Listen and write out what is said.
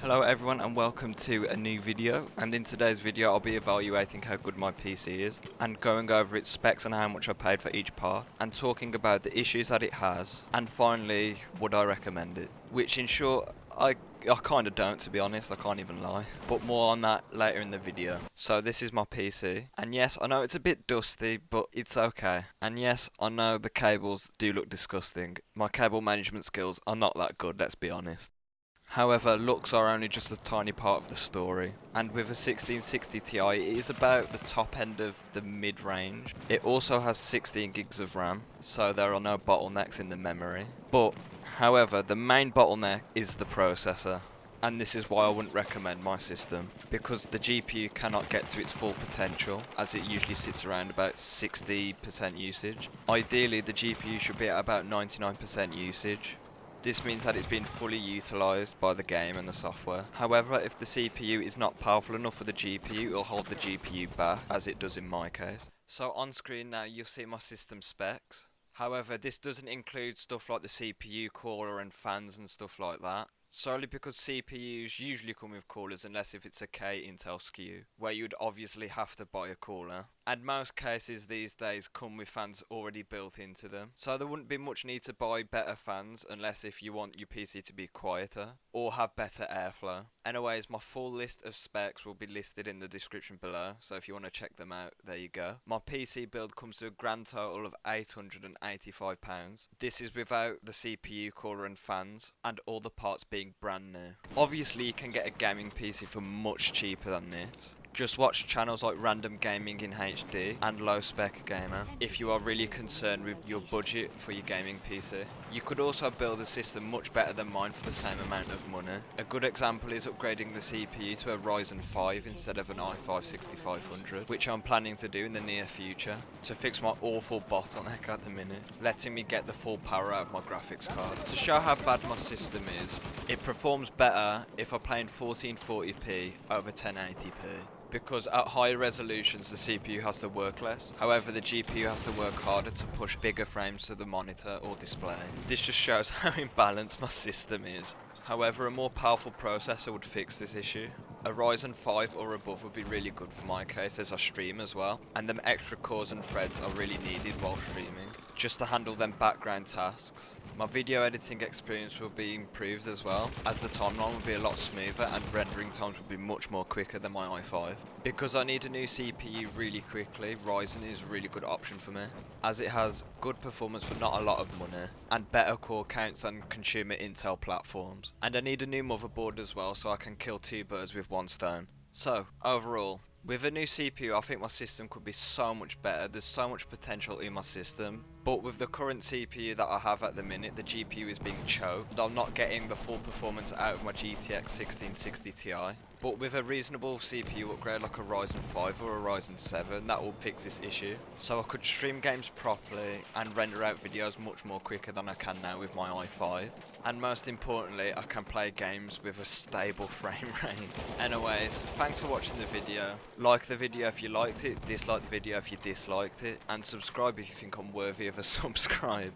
Hello everyone and welcome to a new video, and in today's video I'll be evaluating how good my PC is and going over its specs and how much I paid for each part and talking about the issues that it has, and finally would I recommend it, which in short I kind of don't, to be honest. I can't even lie, but more on that later in the video. So this is my PC, and yes, I know it's a bit dusty, but it's okay. And yes, I know the cables do look disgusting. My cable management skills are not that good, let's be honest. However, looks are only just a tiny part of the story, and with a 1660 Ti it is about the top end of the mid-range. It also has 16 gigs of RAM, so there are no bottlenecks in the memory. But, however, the main bottleneck is the processor, and this is why I wouldn't recommend my system, because the GPU cannot get to its full potential, as it usually sits around about 60% usage. Ideally, the GPU should be at about 99% usage. This means that it's being fully utilised by the game and the software. However, if the CPU is not powerful enough for the GPU, it'll hold the GPU back, as it does in my case. So on screen now you'll see my system specs. However, this doesn't include stuff like the CPU cooler and fans and stuff like that, solely because CPUs usually come with coolers unless if it's a K Intel SKU, where you'd obviously have to buy a cooler. And most cases these days come with fans already built into them, so there wouldn't be much need to buy better fans unless if you want your PC to be quieter or have better airflow. Anyways, my full list of specs will be listed in the description below, so if you want to check them out, there you go. My PC build comes to a grand total of £885. This is without the CPU cooler and fans, and all the parts being brand new. Obviously you can get a gaming PC for much cheaper than this. Just watch channels like Random Gaming in HD and Low Spec Gamer if you are really concerned with your budget for your gaming PC. You could also build a system much better than mine for the same amount of money. A good example is upgrading the CPU to a Ryzen 5 instead of an i5 6500, which I'm planning to do in the near future to fix my awful bottleneck at the minute, letting me get the full power out of my graphics card. To show how bad my system is, it performs better if I play in 1440p over 1080p. Because at higher resolutions the CPU has to work less, however the GPU has to work harder to push bigger frames to the monitor or display. This just shows how imbalanced my system is. However, a more powerful processor would fix this issue. A Ryzen 5 or above would be really good for my case, as I stream as well, and them extra cores and threads are really needed while streaming, just to handle them background tasks. My video editing experience will be improved as well, as the timeline will be a lot smoother and rendering times will be much more quicker than my i5. Because I need a new CPU really quickly, Ryzen is a really good option for me, as it has good performance for not a lot of money, and better core counts than consumer Intel platforms. And I need a new motherboard as well, so I can kill two birds with one stone. So, overall, with a new CPU I think my system could be so much better. There's so much potential in my system, but with the current CPU that I have at the minute, the GPU is being choked and I'm not getting the full performance out of my GTX 1660 Ti. But with a reasonable CPU upgrade like a Ryzen 5 or a Ryzen 7, that will fix this issue. So I could stream games properly and render out videos much more quicker than I can now with my i5. And most importantly, I can play games with a stable frame rate. Anyways, thanks for watching the video. Like the video if you liked it, dislike the video if you disliked it, and subscribe if you think I'm worthy of a subscribe.